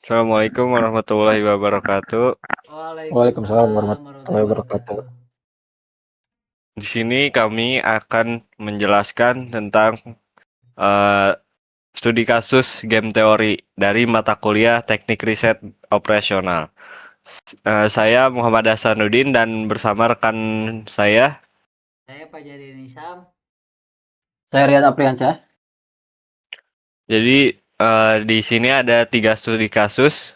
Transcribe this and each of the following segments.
Assalamualaikum warahmatullahi wabarakatuh. Waalaikumsalam Waalaikumsalam warahmatullahi warahmatullahi wabarakatuh. wabarakatuh. Di sini kami akan menjelaskan tentang eh, studi kasus game teori dari mata kuliah Teknik Riset Operasional. Saya Muhammad Hasanuddin dan bersama rekan saya. Saya Fajar Nisam. Saya Rian Apriansyah. Jadi di sini ada 3 studi kasus.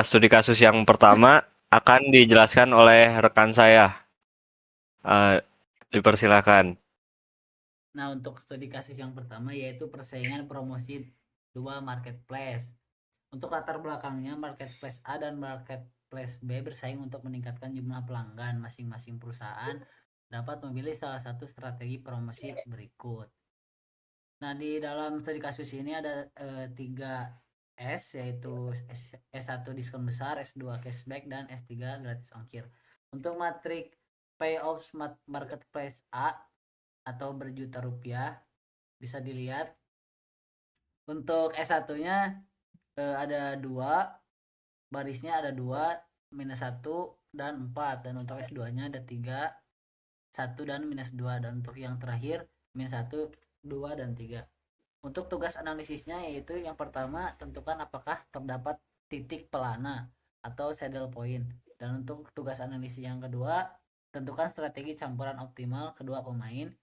Studi kasus yang pertama akan dijelaskan oleh rekan saya. Dipersilakan. Nah, untuk studi kasus yang pertama yaitu persaingan promosi dua marketplace. Untuk latar belakangnya, marketplace A dan marketplace B bersaing untuk meningkatkan jumlah pelanggan. Masing-masing perusahaan dapat memilih salah satu strategi promosi berikut. Nah, di dalam studi kasus ini ada 3 S, yaitu S1 diskon besar, S2 cashback, dan S3 gratis ongkir. Untuk matrik payoff marketplace A atau berjuta rupiah bisa dilihat. Untuk S1-nya ada 2, barisnya ada 2, minus 1 dan 4, dan untuk S2-nya ada 3, 1 dan minus 2, dan untuk yang terakhir minus 1, 2 dan 3. Untuk tugas analisisnya yaitu yang pertama, tentukan apakah terdapat titik pelana atau saddle point, dan untuk tugas analisis yang kedua, tentukan strategi campuran optimal kedua pemain,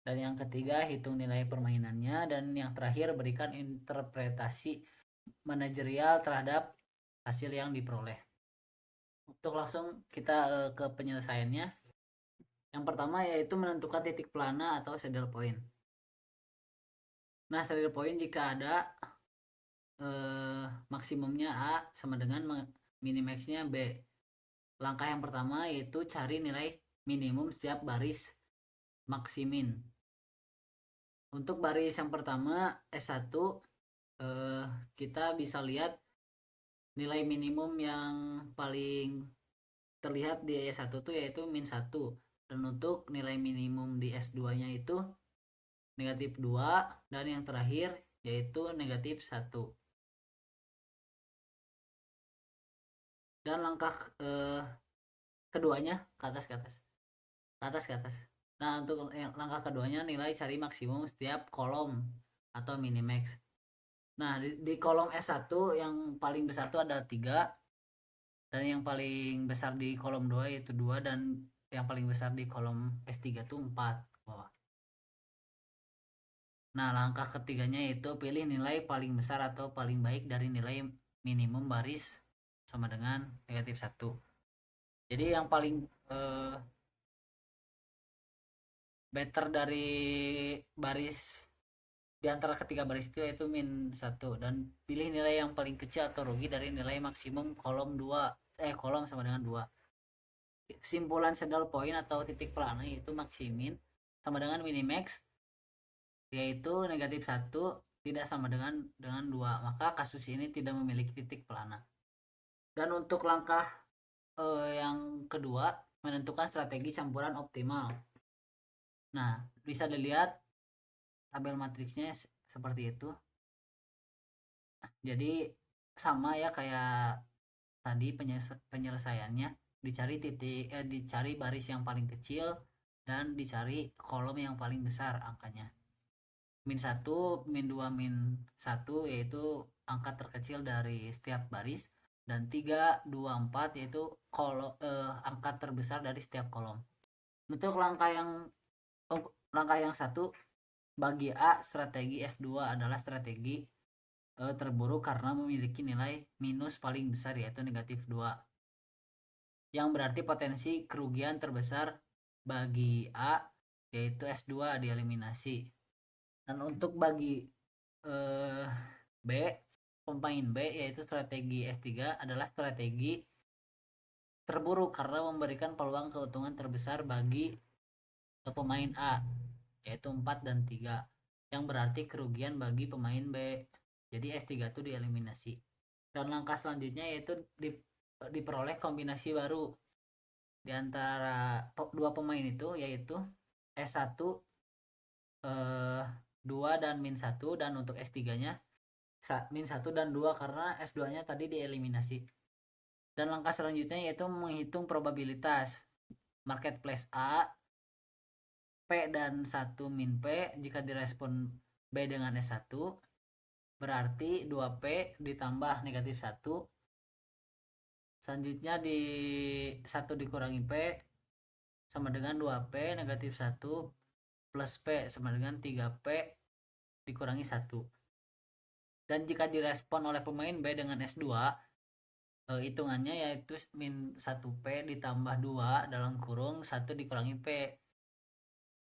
dan yang ketiga, hitung nilai permainannya, dan yang terakhir, berikan interpretasi manajerial terhadap hasil yang diperoleh. Untuk langsung kita ke penyelesaiannya. Yang pertama yaitu menentukan titik pelana atau saddle point. Nah, saddle point jika ada maksimumnya A sama dengan minimaxnya B. Langkah yang pertama yaitu cari nilai minimum setiap baris maksimin. Untuk baris yang pertama S1 kita bisa lihat nilai minimum yang paling terlihat di S1 itu yaitu min 1, dan untuk nilai minimum di S2-nya itu negatif 2, dan yang terakhir yaitu negatif 1. Dan langkah keduanya ke atas. Nah, untuk langkah keduanya nilai cari maksimum setiap kolom atau minimax. Nah, di kolom S1 yang paling besar itu ada 3, dan yang paling besar di kolom 2 yaitu 2, dan yang paling besar di kolom S3 itu 4 bawah. Nah, langkah ketiganya itu pilih nilai paling besar atau paling baik dari nilai minimum baris sama dengan negatif 1. Jadi yang paling better dari baris di antara ketiga baris itu yaitu min 1, dan pilih nilai yang paling kecil atau rugi dari nilai maksimum kolom sama dengan 2. Kesimpulan saddle point atau titik pelana yaitu maksimin sama dengan minimax yaitu negatif 1 tidak sama dengan 2, maka kasus ini tidak memiliki titik pelana. Dan untuk langkah yang kedua, menentukan strategi campuran optimal. Nah, bisa dilihat tabel matriksnya seperti itu. Jadi sama ya kayak tadi penyelesaiannya, dicari baris yang paling kecil dan dicari kolom yang paling besar angkanya. Min 1, min 2, min 1 yaitu angka terkecil dari setiap baris, dan 3, 2, 4 yaitu angka terbesar dari setiap kolom. Untuk langkah yang 1, bagi A, strategi S2 adalah strategi terburuk karena memiliki nilai minus paling besar yaitu negatif 2, yang berarti potensi kerugian terbesar bagi A yaitu S2 dieliminasi. Dan untuk bagi B, pemain B yaitu strategi S3 adalah strategi terburuk karena memberikan peluang keuntungan terbesar bagi pemain A yaitu 4 dan 3, yang berarti kerugian bagi pemain B. Jadi S3 itu dieliminasi. Dan langkah selanjutnya yaitu diperoleh kombinasi baru di antara dua pemain itu yaitu S1 2 dan min 1, dan untuk S3-nya min 1 dan 2 karena S2 nya tadi dieliminasi. Dan langkah selanjutnya yaitu menghitung probabilitas marketplace A P dan 1 min P jika direspon B dengan S1 berarti 2P ditambah negatif 1. Selanjutnya di 1 dikurangi P sama dengan 2P negatif 1 plus P sama dengan 3P dikurangi 1. Dan jika direspon oleh pemain B dengan S2 hitungannya yaitu min 1P ditambah 2 dalam kurung 1 dikurangi P.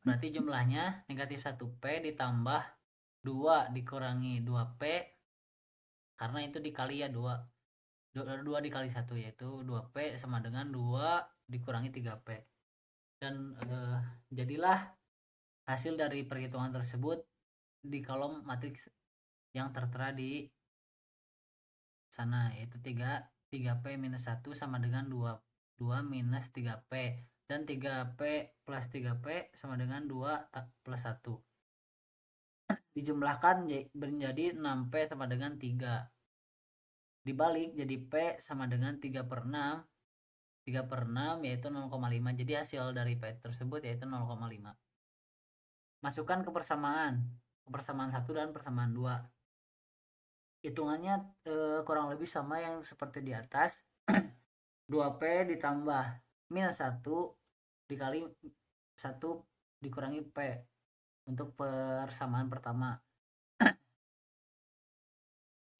Berarti jumlahnya negatif 1P ditambah 2 dikurangi 2P karena itu dikali ya 2 dikali 1 yaitu 2P sama dengan 2 dikurangi 3P. Dan jadilah hasil dari perhitungan tersebut di kolom matriks yang tertera di sana yaitu 3P minus 1 sama dengan 2 minus 3P dan 3P plus 3P sama dengan 2 plus 1 dijumlahkan menjadi 6P sama dengan 3 dibalik jadi P sama dengan 3 per 6 yaitu 0,5. Jadi hasil dari P tersebut yaitu 0,5. Masukkan ke persamaan 1 dan persamaan 2. Hitungannya kurang lebih sama yang seperti di atas. 2P ditambah minus 1 dikali 1 dikurangi P untuk persamaan pertama.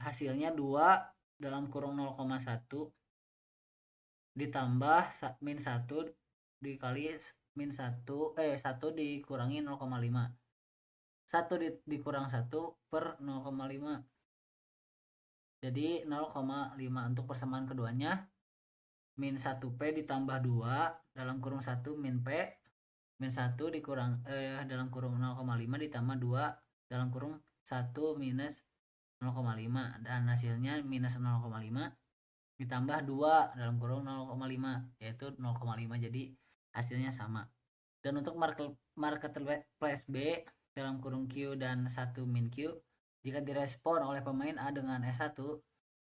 Hasilnya 2 dalam kurung 0,1 ditambah min 1 dikali min 1 1 dikurangi 0,5. 1 dikurang 1 per 0,5. Jadi 0,5 untuk persamaan keduanya. Min 1P ditambah 2 dalam kurung 1 min P min 1 dikurang dalam kurung 0,5 ditambah 2 dalam kurung 1 minus 0,5 dan hasilnya minus 0,5 ditambah 2 dalam kurung 0,5 yaitu 0,5. Jadi hasilnya sama. Dan untuk marketplace B dalam kurung Q dan 1 min Q jika direspon oleh pemain A dengan S1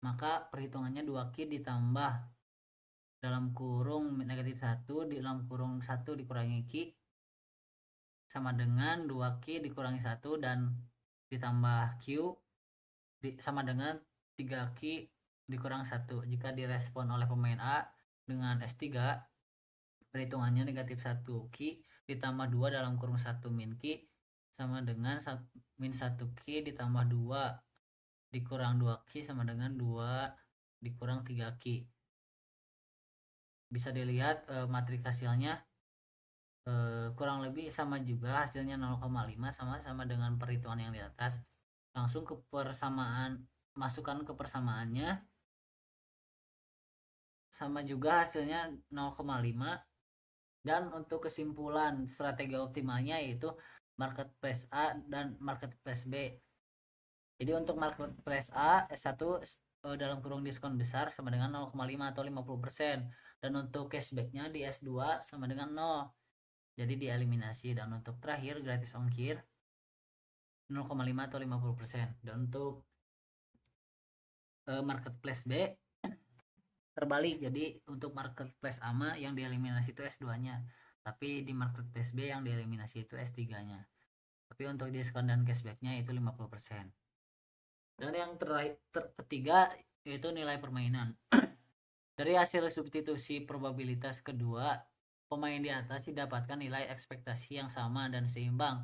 maka perhitungannya 2Q ditambah dalam kurung negatif 1 di dalam kurung 1 dikurangi Q sama dengan 2Q dikurangi 1 dan ditambah Q sama dengan 3Q dikurang 1 jika direspon oleh pemain A dengan S3 perhitungannya negatif 1Q ditambah 2 dalam kurung 1 min Q sama dengan min 1Q ditambah 2 dikurang 2Q sama dengan 2 dikurang 3Q. Bisa dilihat matriks hasilnya kurang lebih sama juga hasilnya 0,5 sama dengan perhitungan yang di atas. Langsung ke persamaan, masukkan ke persamaannya sama juga hasilnya 0,5. Dan untuk kesimpulan strategi optimalnya yaitu marketplace A dan marketplace B. Jadi untuk marketplace A S1 dalam kurung diskon besar sama dengan 0,5 atau 50%. Dan untuk cashbacknya di S2 sama dengan 0. Jadi dieliminasi. Dan untuk terakhir gratis ongkir 0,5 atau 50%. Dan untuk marketplace B terbalik. Jadi untuk marketplace A yang dieliminasi itu S2 nya. Tapi di marketplace B yang dieliminasi itu S3 nya. Tapi untuk diskon dan cashbacknya itu 50%. Dan yang ketiga yaitu nilai permainan. Dari hasil substitusi probabilitas kedua, pemain di atas didapatkan nilai ekspektasi yang sama dan seimbang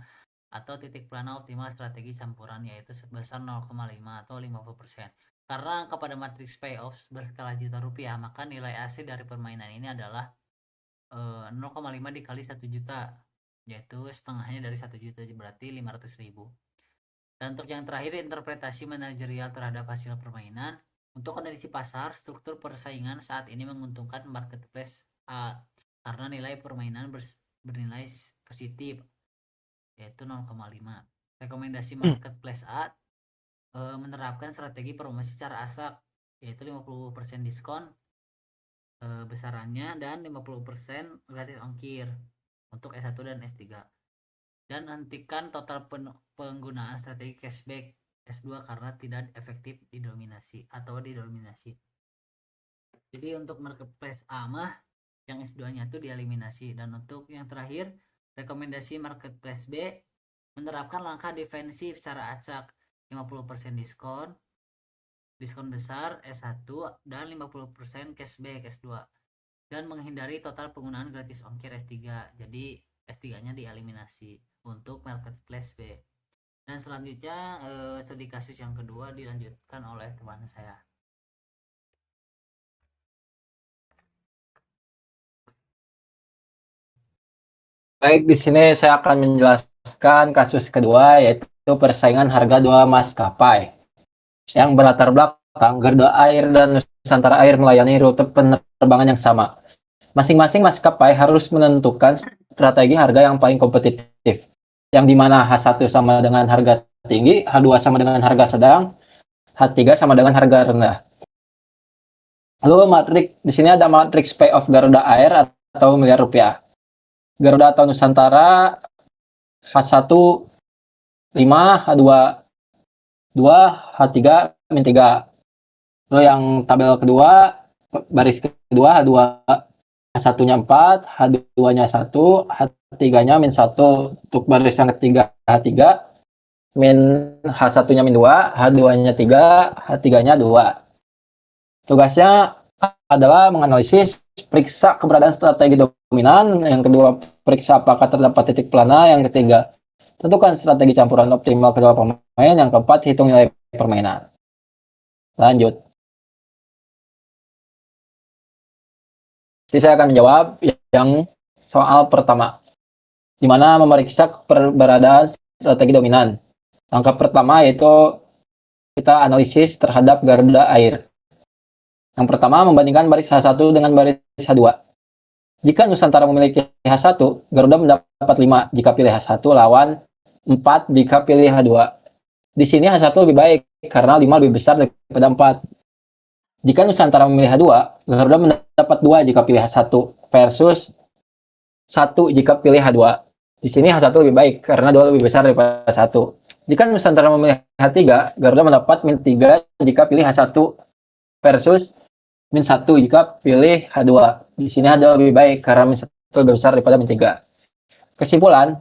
atau titik plana optimal strategi campuran yaitu sebesar 0,5 atau 50%. Karena angka pada matriks payoffs berskala juta rupiah, maka nilai AC dari permainan ini adalah 0,5 dikali 1 juta, yaitu setengahnya dari 1 juta berarti 500.000. Dan untuk yang terakhir interpretasi manajerial terhadap hasil permainan. Untuk kondisi pasar, struktur persaingan saat ini menguntungkan marketplace A karena nilai permainan bernilai positif yaitu 0,5. Rekomendasi marketplace A menerapkan strategi promosi secara asak yaitu 50% diskon besarannya dan 50% gratis ongkir untuk S1 dan S3. Dan hentikan total penggunaan strategi cashback S2 karena tidak efektif didominasi atau didominasi. Jadi untuk marketplace A mah yang S2-nya itu dieliminasi. Dan untuk yang terakhir, rekomendasi marketplace B menerapkan langkah defensif secara acak, 50% diskon besar S1 dan 50% cashback S2, dan menghindari total penggunaan gratis ongkir S3. Jadi S3-nya dieliminasi untuk marketplace B. Dan selanjutnya studi kasus yang kedua dilanjutkan oleh teman saya. Baik, di sini saya akan menjelaskan kasus kedua, yaitu persaingan harga dua maskapai yang berlatar belakang Garuda Air dan Nusantara Air melayani rute penerbangan yang sama. Masing-masing maskapai harus menentukan strategi harga yang paling kompetitif, yang dimana H1 sama dengan harga tinggi, H2 sama dengan harga sedang, H3 sama dengan harga rendah. Lalu matriks di sini ada matriks payoff Garuda Air atau miliar rupiah. Garuda atau Nusantara H1 5, H2 2, H3 min 3. Lalu yang tabel kedua, baris kedua H2 H1-nya 4, H2-nya 1, H3-nya min 1. Untuk baris yang ketiga H3 min H1-nya min 2, H2-nya 3, H3-nya 2. Tugasnya adalah menganalisis, periksa keberadaan strategi dominan, yang kedua periksa apakah terdapat titik pelana, yang ketiga tentukan strategi campuran optimal kedua pemain, yang keempat hitung nilai permainan. Lanjut. Jadi saya akan menjawab yang soal pertama, di mana memeriksa keberadaan strategi dominan. Langkah pertama yaitu kita analisis terhadap Garuda Air. Yang pertama, membandingkan baris H1 dengan baris H2. Jika Nusantara memiliki H1, Garuda mendapat 5 jika pilih H1 lawan 4 jika pilih H2. Di sini H1 lebih baik karena 5 lebih besar daripada 4. Jika Nusantara memilih H2, Garuda mendapat 2 jika pilih H1 versus 1 jika pilih H2. Di sini H1 lebih baik karena 2 lebih besar daripada 1. Jika Nusantara memilih H3, Garuda mendapat min 3 jika pilih H1 versus min 1 jika pilih H2. Di sini H2 lebih baik karena min 1 lebih besar daripada min 3. Kesimpulan,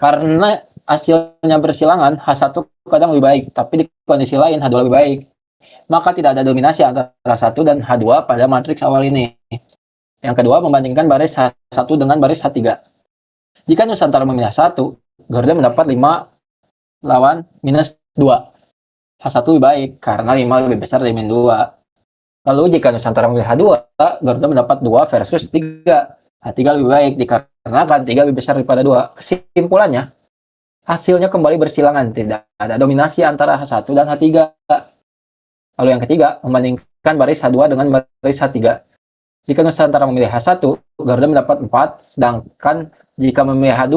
karena hasilnya bersilangan, H1 kadang lebih baik, tapi di kondisi lain H2 lebih baik. Maka tidak ada dominasi antara H1 dan H2 pada matriks awal ini. Yang kedua, membandingkan baris H1 dengan baris H3. Jika Nusantara memilih H1, Garuda mendapat 5 lawan minus 2. H1 lebih baik karena 5 lebih besar dari min 2. Lalu jika Nusantara memilih H2, Garuda mendapat 2 versus 3. H3 lebih baik dikarenakan 3 lebih besar daripada 2. Kesimpulannya, hasilnya kembali bersilangan, tidak ada dominasi antara H1 dan H3. Lalu yang ketiga, membandingkan baris H2 dengan baris H3. Jika Nusantara memilih H1, Garuda mendapat 4, sedangkan jika memilih H2,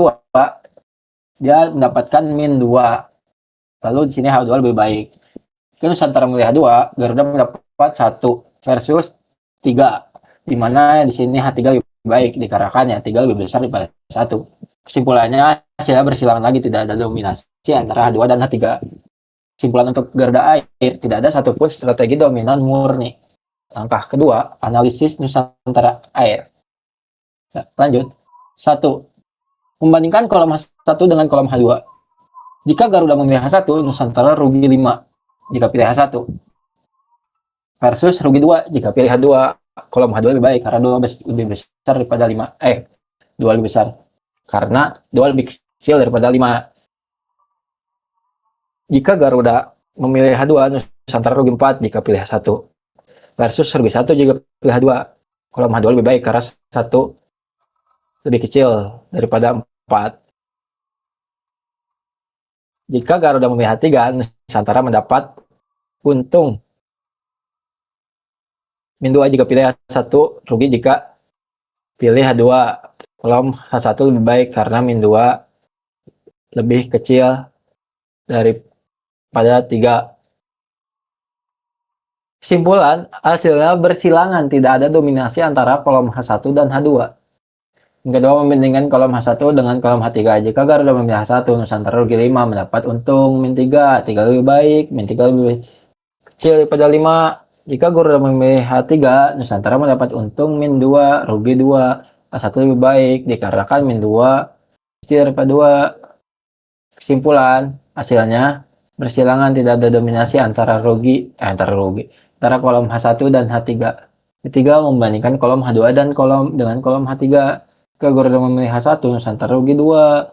dia mendapatkan min 2. Lalu di sini H2 lebih baik. Jika Nusantara memilih H2, Garuda mendapat 1 versus 3, di mana di sini H3 lebih baik dikarenakan 3 lebih besar daripada 1. Kesimpulannya, hasilnya bersilangan lagi, tidak ada dominasi antara H2 dan H3. Kesimpulan untuk Garuda Air, tidak ada satupun strategi dominan murni. Langkah kedua, analisis Nusantara Air. Nah, lanjut. 1. Membandingkan kolom H1 dengan kolom H2. Jika Garuda memilih H1, Nusantara rugi 5 jika pilih H1. Versus rugi 2 jika pilih H2. Kolom H2 lebih baik karena 2 lebih besar daripada 5. 2 lebih besar. Karena 2 lebih kecil daripada 5. Jika Garuda memilih H2, Nusantara rugi 4 jika pilih H1. Versus rugi 1 jika pilih H2. Kolom H2 lebih baik karena 1 lebih kecil daripada 4. Jika Garuda memilih H3, Nusantara mendapat untung min 2 jika pilih H1, rugi jika pilih H2. Kolom H1 lebih baik karena min 2 lebih kecil daripada 3. Kesimpulan, hasilnya bersilangan, tidak ada dominasi antara kolom H1 dan H2. Yang kedua, membandingkan kolom H1 dengan kolom H3. Jika Garuda memilih H1, Nusantara rugi 5, mendapat untung min 3. 3 lebih baik, min 3 lebih kecil daripada 5. Jika Garuda memilih H3, Nusantara mendapat untung min 2, rugi 2. H1 lebih baik, dikarenakan min 2 kecil daripada 2. Kesimpulan, hasilnya bersilangan, tidak ada dominasi antara kolom H1 dan H3. Ketiga, membandingkan kolom H2 dan dengan kolom H3. Jika Garuda memilih H1, Nusantara rugi 2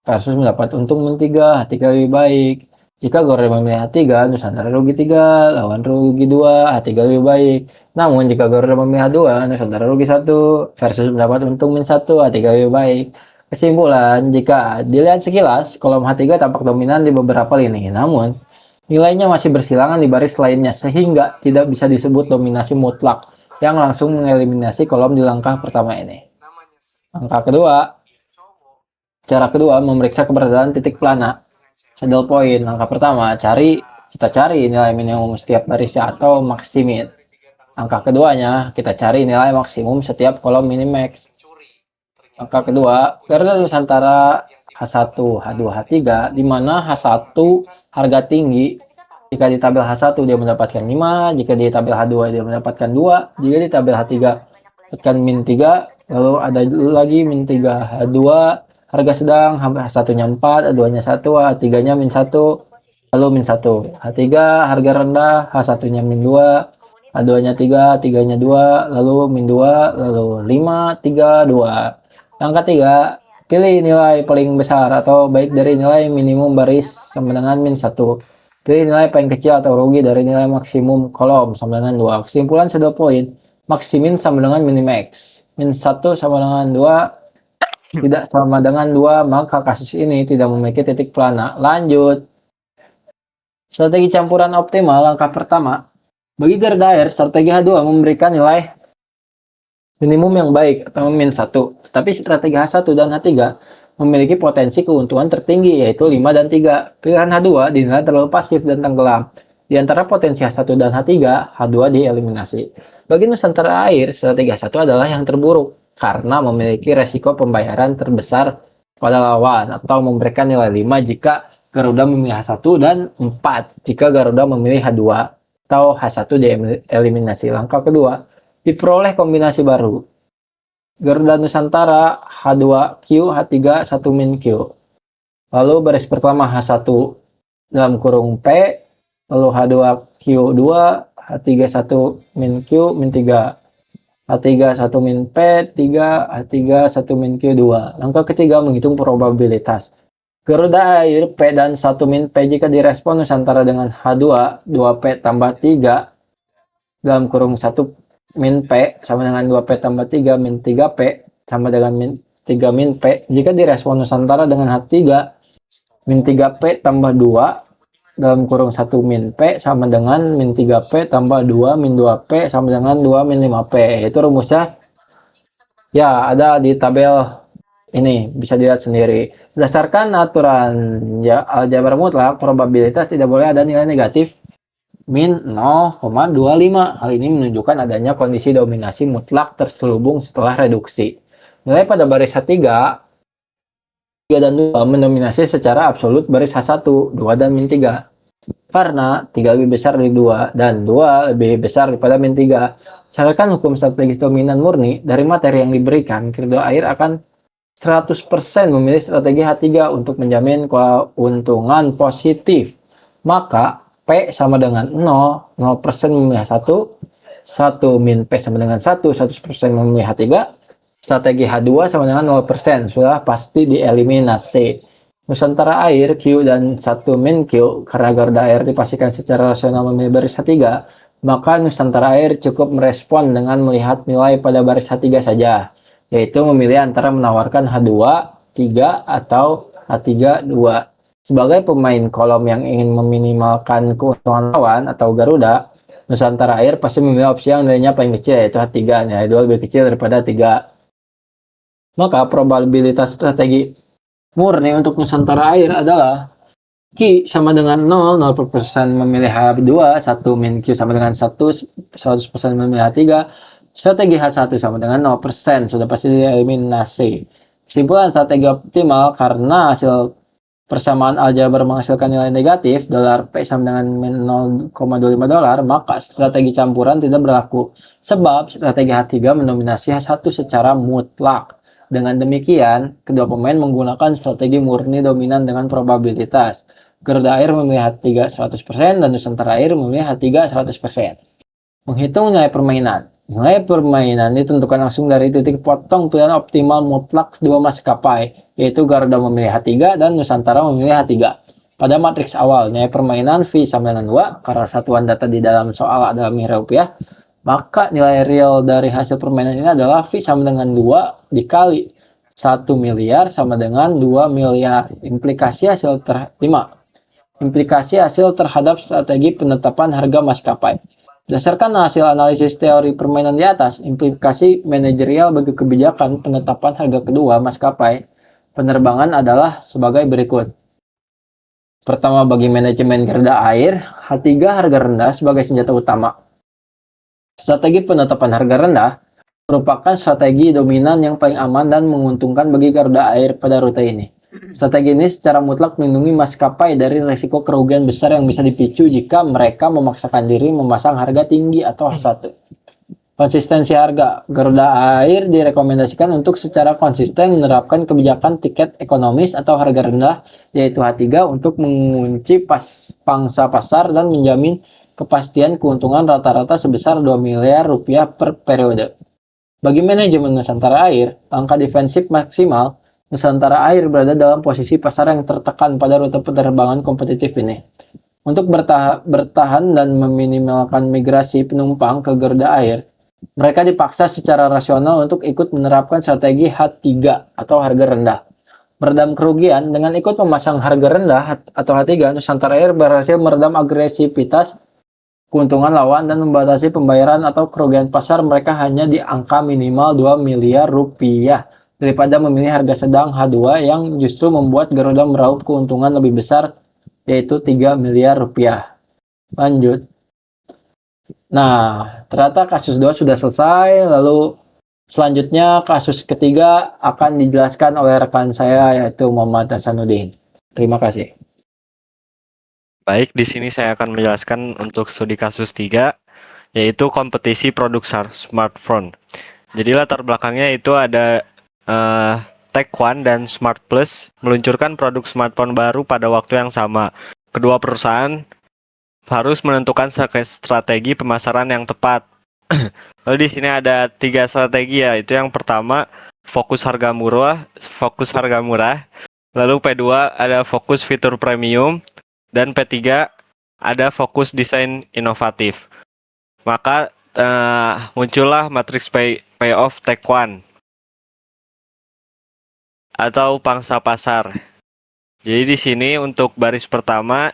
versus mendapat untung min 3, H3 lebih baik. Jika Garuda memilih H3, Nusantara rugi 3, lawan rugi 2, H3 lebih baik. Namun jika Garuda memilih H2, Nusantara rugi 1 versus mendapat untung min 1, H3 lebih baik. Kesimpulan, jika dilihat sekilas, kolom H3 tampak dominan di beberapa lini, namun nilainya masih bersilangan di baris lainnya sehingga tidak bisa disebut dominasi mutlak yang langsung mengeliminasi kolom di langkah pertama ini. Cara kedua, memeriksa keberadaan titik plana. Saddle point. Langkah pertama, kita cari nilai minimum setiap barisnya atau maksimin. Langkah keduanya, kita cari nilai maksimum setiap kolom minimax. Langkah kedua, Garuda Nusantara H1, H2, H3, di mana H1 harga tinggi. Jika di tabel H1 dia mendapatkan 5, jika di tabel H2 dia mendapatkan 2, jika di tabel H3 mendapatkan min 3, lalu ada lagi min 3, H2 harga sedang, H1-nya 4, H2-nya 1, H3-nya min 1, lalu min 1. H3 harga rendah, H1-nya min 2, H2-nya 3, 3-nya 2, lalu min 2, lalu 5, 3, 2. Langkah 3, pilih nilai paling besar atau baik dari nilai minimum baris sama dengan min 1. Pilih nilai paling kecil atau rugi dari nilai maksimum kolom sama dengan 2. Kesimpulan saddle point, maksimin sama dengan minimax. Min 1 sama dengan 2 tidak sama dengan 2, maka kasus ini tidak memiliki titik plana. Lanjut. Strategi campuran optimal. Langkah pertama, bagi Garuda Air, strategi H2 memberikan nilai minimum yang baik atau min 1. Tapi strategi H1 dan H3 memiliki potensi keuntungan tertinggi yaitu 5 dan 3. Pilihan H2 dinilai terlalu pasif dan tenggelam. Di antara potensi H1 dan H3, H2 dieliminasi. Bagi Nusantara Air, strategi H1 adalah yang terburuk karena memiliki resiko pembayaran terbesar pada lawan atau memberikan nilai 5 jika Garuda memilih H1 dan 4 jika Garuda memilih H2 atau H1 dieliminasi. Langkah kedua, diperoleh kombinasi baru. Garuda Nusantara H2Q, H3 1 min Q. Lalu baris pertama H1 dalam kurung P, lalu H2Q2, H3 1 min Q, min 3. H3 1 min P3, H3 1 min Q2. Langkah ketiga, menghitung probabilitas. Garuda Air P dan 1 min P jika direspon Nusantara dengan H2, 2P tambah 3 dalam kurung 1 min P sama dengan 2P tambah 3 min 3P sama dengan min 3 min P. Jika direspon Nusantara dengan H3 min 3P tambah 2 dalam kurung 1 min P sama dengan min 3P tambah 2 min 2P sama dengan 2 min 5P. Itu rumusnya ya ada di tabel ini, bisa dilihat sendiri. Berdasarkan aturan aljabar mutlak, probabilitas tidak boleh ada nilai negatif min 0,25. Hal ini menunjukkan adanya kondisi dominasi mutlak terselubung setelah reduksi. Nilai pada baris H3, 3 dan 2 mendominasi secara absolut baris H1, 2 dan min 3. Karena 3 lebih besar dari 2 dan 2 lebih besar daripada min 3. Berdasarkan hukum strategis dominan murni, dari materi yang diberikan, Garuda Air akan 100% memilih strategi H3 untuk menjamin keuntungan positif. Maka P sama dengan 0, 0% memilih H1, 1 min P sama dengan 1, 100% memilih H3, strategi H2 sama dengan 0%, sudah pasti dieliminasi. Nusantara Air Q dan 1 min Q, karena Garuda Air dipastikan secara rasional memilih baris H3, maka Nusantara Air cukup merespon dengan melihat nilai pada baris H3 saja, yaitu memilih antara menawarkan H2, 3 atau H3, 2. Sebagai pemain kolom yang ingin meminimalkan keuntungan lawan atau Garuda, Nusantara Air pasti memilih opsi yang nilainya paling kecil, yaitu H3, nilai 2 lebih kecil daripada 3. Maka probabilitas strategi murni untuk Nusantara Air adalah Q sama dengan 0, 0% memilih H2, 1 min Q sama dengan 1, 100% memilih H3, Strategi H1 sama dengan 0%, sudah pasti dieliminasi. Kesimpulan strategi optimal karena hasil persamaan aljabar menghasilkan nilai negatif, dolar P sama dengan $0,25, maka strategi campuran tidak berlaku. Sebab strategi H3 mendominasi H1 secara mutlak. Dengan demikian, kedua pemain menggunakan strategi murni dominan dengan probabilitas. Garuda Air memilih H3 100% dan Nusantara Air memilih H3 100%. Menghitung nilai permainan. Nilai permainan ditentukan langsung dari titik potong pilihan optimal mutlak dua maskapai, yaitu Garuda memilih H3 dan Nusantara memilih H3. Pada matriks awal, nilai permainan V sama dengan 2, karena satuan data di dalam soal adalah miliar rupiah, maka nilai real dari hasil permainan ini adalah V sama dengan 2 dikali 1 miliar sama dengan 2 miliar. Implikasi hasil terhadap strategi penetapan harga maskapai. Berdasarkan hasil analisis teori permainan di atas, implikasi manajerial bagi kebijakan penetapan harga kedua maskapai penerbangan adalah sebagai berikut. Pertama, bagi manajemen Garuda Air, H3 harga rendah sebagai senjata utama. Strategi penetapan harga rendah merupakan strategi dominan yang paling aman dan menguntungkan bagi Garuda Air pada rute ini. Strategi ini secara mutlak melindungi maskapai dari risiko kerugian besar yang bisa dipicu jika mereka memaksakan diri memasang harga tinggi atau H1. Konsistensi harga. Garuda Air direkomendasikan untuk secara konsisten menerapkan kebijakan tiket ekonomis atau harga rendah, yaitu H3, untuk mengunci pangsa pasar dan menjamin kepastian keuntungan rata-rata sebesar 2 miliar rupiah per periode. Bagi manajemen Nusantara Air, langkah defensif maksimal, Nusantara Air berada dalam posisi pasar yang tertekan pada rute penerbangan kompetitif ini. Untuk bertahan dan meminimalkan migrasi penumpang ke Garuda Air, mereka dipaksa secara rasional untuk ikut menerapkan strategi H3 atau harga rendah. Meredam kerugian dengan ikut memasang harga rendah atau H3, Nusantara Air berhasil meredam agresivitas keuntungan lawan dan membatasi pembayaran atau kerugian pasar mereka hanya di angka minimal 2 miliar rupiah daripada memilih harga sedang H2 yang justru membuat Garuda meraup keuntungan lebih besar, yaitu 3 miliar rupiah. Lanjut. Nah, ternyata kasus 2 sudah selesai, lalu selanjutnya kasus ketiga akan dijelaskan oleh rekan saya, yaitu Muhammad Hasanuddin. Terima kasih. Baik, di sini saya akan menjelaskan untuk studi kasus 3, yaitu kompetisi produk smartphone. Jadi latar belakangnya itu ada Tech One dan Smart Plus meluncurkan produk smartphone baru pada waktu yang sama. Kedua perusahaan harus menentukan strategi pemasaran yang tepat. Lalu di sini ada 3 strategi, yaitu yang pertama fokus harga murah. Lalu P2 ada fokus fitur premium. Dan P3 ada fokus desain inovatif. Maka muncullah matriks payoff Tech One atau pangsa pasar. Jadi di sini untuk baris pertama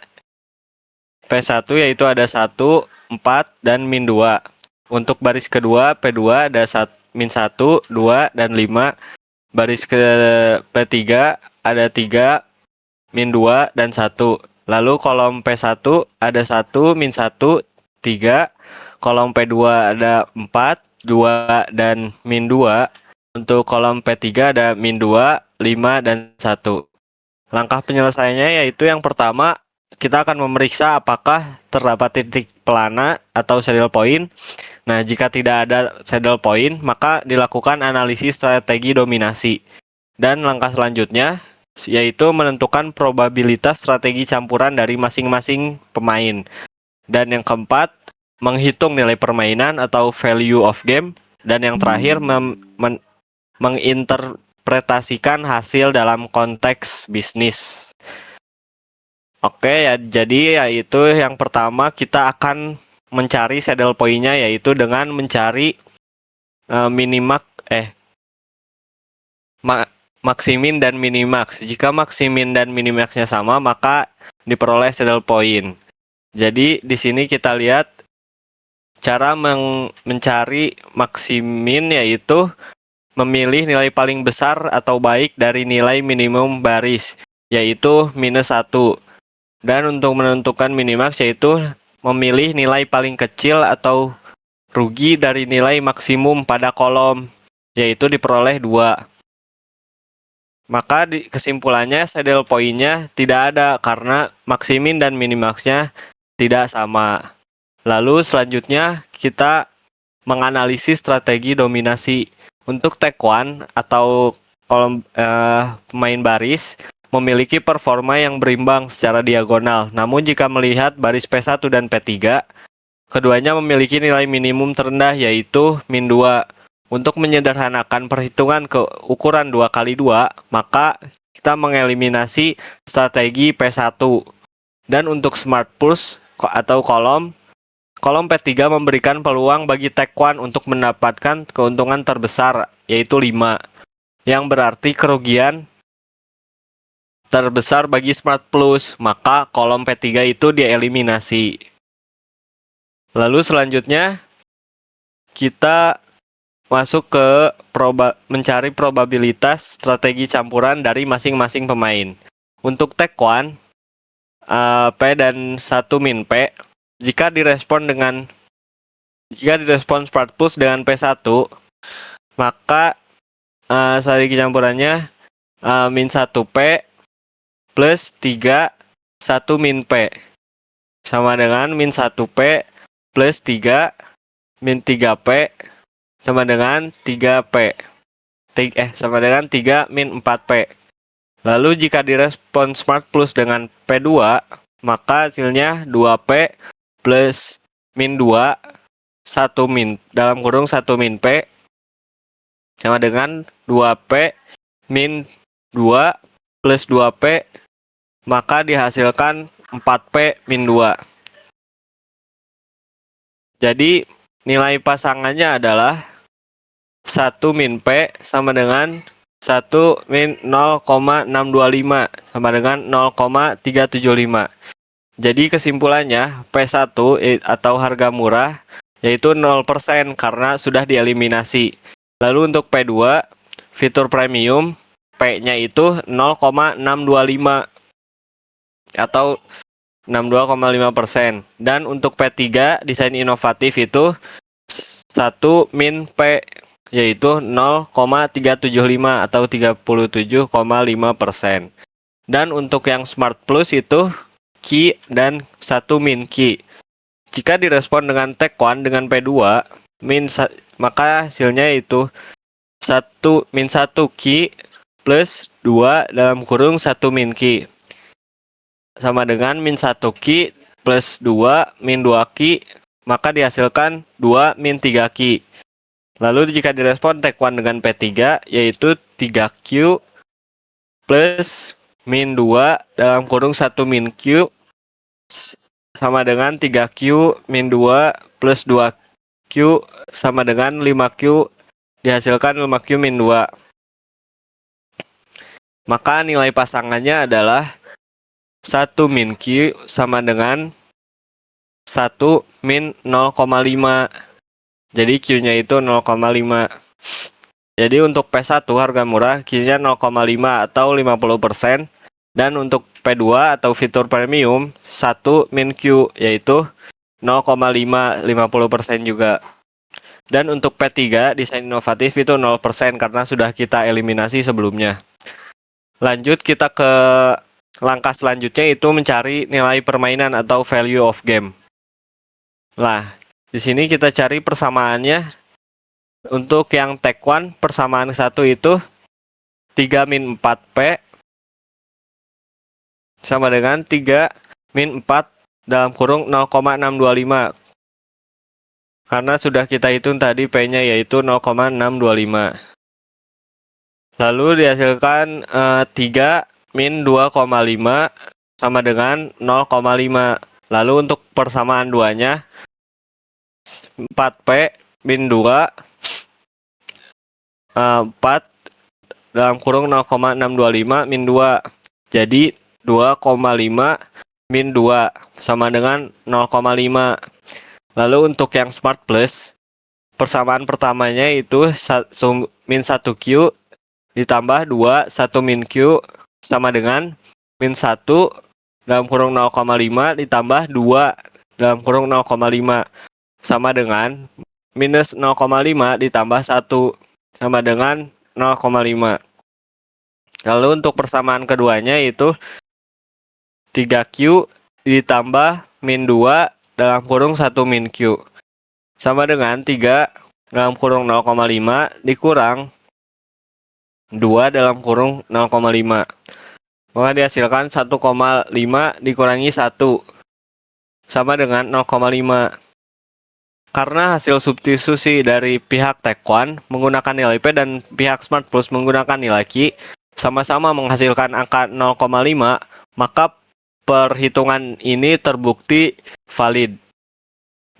P1 yaitu ada 1, 4, dan min 2. Untuk baris kedua P2 ada min 1, 2, dan 5. Baris ke P3 ada 3, min 2, dan 1. Lalu kolom P1 ada 1, min 1, 3. Kolom P2 ada 4, 2, dan min 2. Untuk kolom P3 ada min 2, 5, dan 1. Langkah penyelesaiannya yaitu yang pertama, kita akan memeriksa apakah terdapat titik pelana atau saddle point. Nah, jika tidak ada saddle point, maka dilakukan analisis strategi dominasi. Dan langkah selanjutnya yaitu menentukan probabilitas strategi campuran dari masing-masing pemain. Dan yang keempat, menghitung nilai permainan atau value of game. Dan yang terakhir, menginterpretasikan hasil dalam konteks bisnis. Oke ya, jadi yaitu yang pertama kita akan mencari saddle point-nya, yaitu dengan mencari maksimin dan minimax. Jika maksimin dan minimaxnya sama, maka diperoleh saddle point. Jadi di sini kita lihat cara mencari maksimin, yaitu memilih nilai paling besar atau baik dari nilai minimum baris, yaitu -1. Dan untuk menentukan minimax yaitu memilih nilai paling kecil atau rugi dari nilai maksimum pada kolom, yaitu diperoleh 2. Maka kesimpulannya saddle point-nya tidak ada karena maksimin dan minimaxnya tidak sama. Lalu selanjutnya kita menganalisis strategi dominasi. Untuk Taekwon atau kolom pemain baris memiliki performa yang berimbang secara diagonal. Namun jika melihat baris P1 dan P3, keduanya memiliki nilai minimum terendah yaitu min 2. Untuk menyederhanakan perhitungan ke ukuran 2x2, maka kita mengeliminasi strategi P1. Dan untuk Smart Pulse atau kolom P3 memberikan peluang bagi Taekwon untuk mendapatkan keuntungan terbesar, yaitu 5. Yang berarti kerugian terbesar bagi Smart Plus, maka kolom P3 itu dieliminasi. Lalu selanjutnya kita masuk ke mencari probabilitas strategi campuran dari masing-masing pemain. Untuk Taekwon, P dan 1 min P, jika direspon Smart Plus dengan P1, maka strategi campurannya min 1P plus 3 1 min P sama dengan min 1P plus 3 min 3P sama dengan 3P sama dengan 3 min 4P. Lalu jika direspon Smart Plus dengan P2, maka hasilnya 2P plus min 2 1 min dalam kurung 1 min P sama dengan 2P min 2 plus 2P, maka dihasilkan 4P min 2. Jadi nilai pasangannya adalah 1 min P sama dengan 1 min 0,625 sama dengan 0,375. Jadi kesimpulannya P1 atau harga murah yaitu 0% karena sudah dieliminasi. Lalu untuk P2 fitur premium, P-nya itu 0,625 atau 62,5%. Dan untuk P3 desain inovatif itu 1 min P yaitu 0,375 atau 37,5%. Dan untuk yang Smart Plus itu Ki dan 1 min Ki. Jika direspon dengan Taekwon dengan P2, maka hasilnya itu 1 min 1 Ki plus 2 dalam kurung 1 min Ki sama dengan min 1 Ki plus 2 min 2 Ki, maka dihasilkan 2 min 3 Ki. Lalu jika direspon Taekwon dengan P3 yaitu 3Q plus min 2 dalam kurung 1 min Q sama dengan 3Q min 2 plus 2Q sama dengan 5Q, dihasilkan 5Q min 2. Maka nilai pasangannya adalah 1 min Q sama dengan 1 min 0,5. Jadi Q-nya itu 0,5. Jadi untuk P1 harga murah Q-nya 0,5 atau 50%. Dan untuk P2 atau fitur premium 1 min Q yaitu 0,5 50% juga. Dan untuk P3 desain inovatif itu 0% karena sudah kita eliminasi sebelumnya. Lanjut kita ke langkah selanjutnya itu mencari nilai permainan atau value of game. Nah, di sini kita cari persamaannya. Untuk yang Taekwon persamaan 1 itu 3 min 4P sama dengan 3 min 4 dalam kurung 0,625. Karena sudah kita hitung tadi P-nya yaitu 0,625. Lalu dihasilkan 3 min 2,5 sama dengan 0,5. Lalu untuk persamaan duanya 4P min 2 4 dalam kurung 0,625 min 2. Jadi 2,5 min 2 sama dengan 0,5. Lalu untuk yang Smart Plus persamaan pertamanya itu min 1Q ditambah 2 1 min Q sama dengan min 1 dalam kurung 0,5 ditambah 2 dalam kurung 0,5 sama dengan minus 0,5 ditambah 1 sama dengan 0,5. Lalu untuk persamaan keduanya itu 3Q ditambah min 2 dalam kurung 1 min Q sama dengan 3 dalam kurung 0,5 dikurang 2 dalam kurung 0,5. Maka dihasilkan 1,5 dikurangi 1 sama dengan 0,5. Karena hasil substitusi dari pihak Taekwon menggunakan nilai P dan pihak Smart Plus menggunakan nilai Q sama-sama menghasilkan angka 0,5, maka perhitungan ini terbukti valid.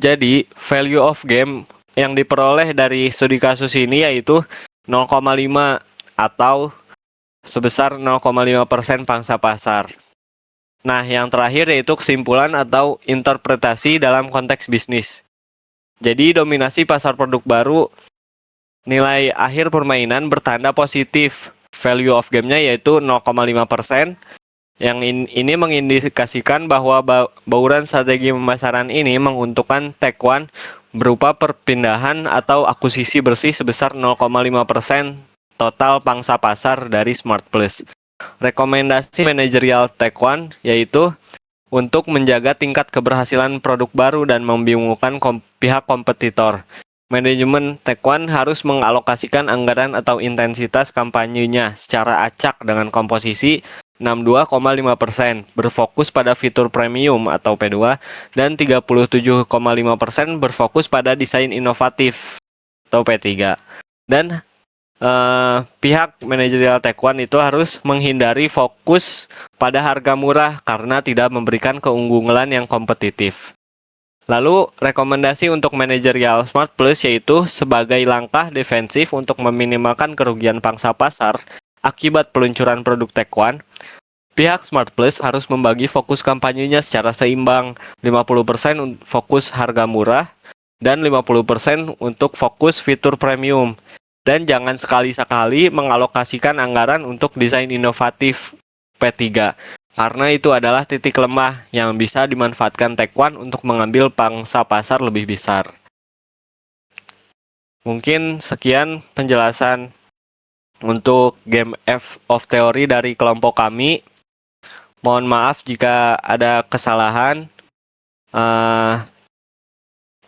Jadi, value of game yang diperoleh dari studi kasus ini yaitu 0,5 atau sebesar 0,5% pangsa pasar. Nah, yang terakhir yaitu kesimpulan atau interpretasi dalam konteks bisnis. Jadi, dominasi pasar produk baru, nilai akhir permainan bertanda positif. Value of game-nya yaitu 0,5%. Yang ini mengindikasikan bahwa bauran strategi pemasaran ini menguntungkan Taekwon berupa perpindahan atau akuisisi bersih sebesar 0,5% total pangsa pasar dari Smart Plus. Rekomendasi manajerial Taekwon yaitu untuk menjaga tingkat keberhasilan produk baru dan membingungkan pihak kompetitor. Manajemen Taekwon harus mengalokasikan anggaran atau intensitas kampanyenya secara acak dengan komposisi 62,5% berfokus pada fitur premium atau P2 dan 37,5% berfokus pada desain inovatif atau P3. Dan pihak manajerial Taekwon itu harus menghindari fokus pada harga murah karena tidak memberikan keunggulan yang kompetitif. Lalu rekomendasi untuk manajerial Smart Plus yaitu sebagai langkah defensif untuk meminimalkan kerugian pangsa pasar akibat peluncuran produk Taekwon, pihak Smart Plus harus membagi fokus kampanyenya secara seimbang, 50% fokus harga murah dan 50% untuk fokus fitur premium. Dan jangan sekali-sekali mengalokasikan anggaran untuk desain inovatif P3, karena itu adalah titik lemah yang bisa dimanfaatkan Taekwon untuk mengambil pangsa pasar lebih besar. Mungkin sekian penjelasan untuk game F of Theory dari kelompok kami. Mohon maaf jika ada kesalahan.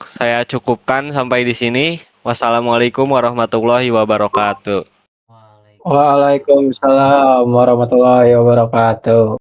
Saya cukupkan sampai di sini. Wassalamualaikum warahmatullahi wabarakatuh. Waalaikumsalam. Waalaikumsalam warahmatullahi wabarakatuh.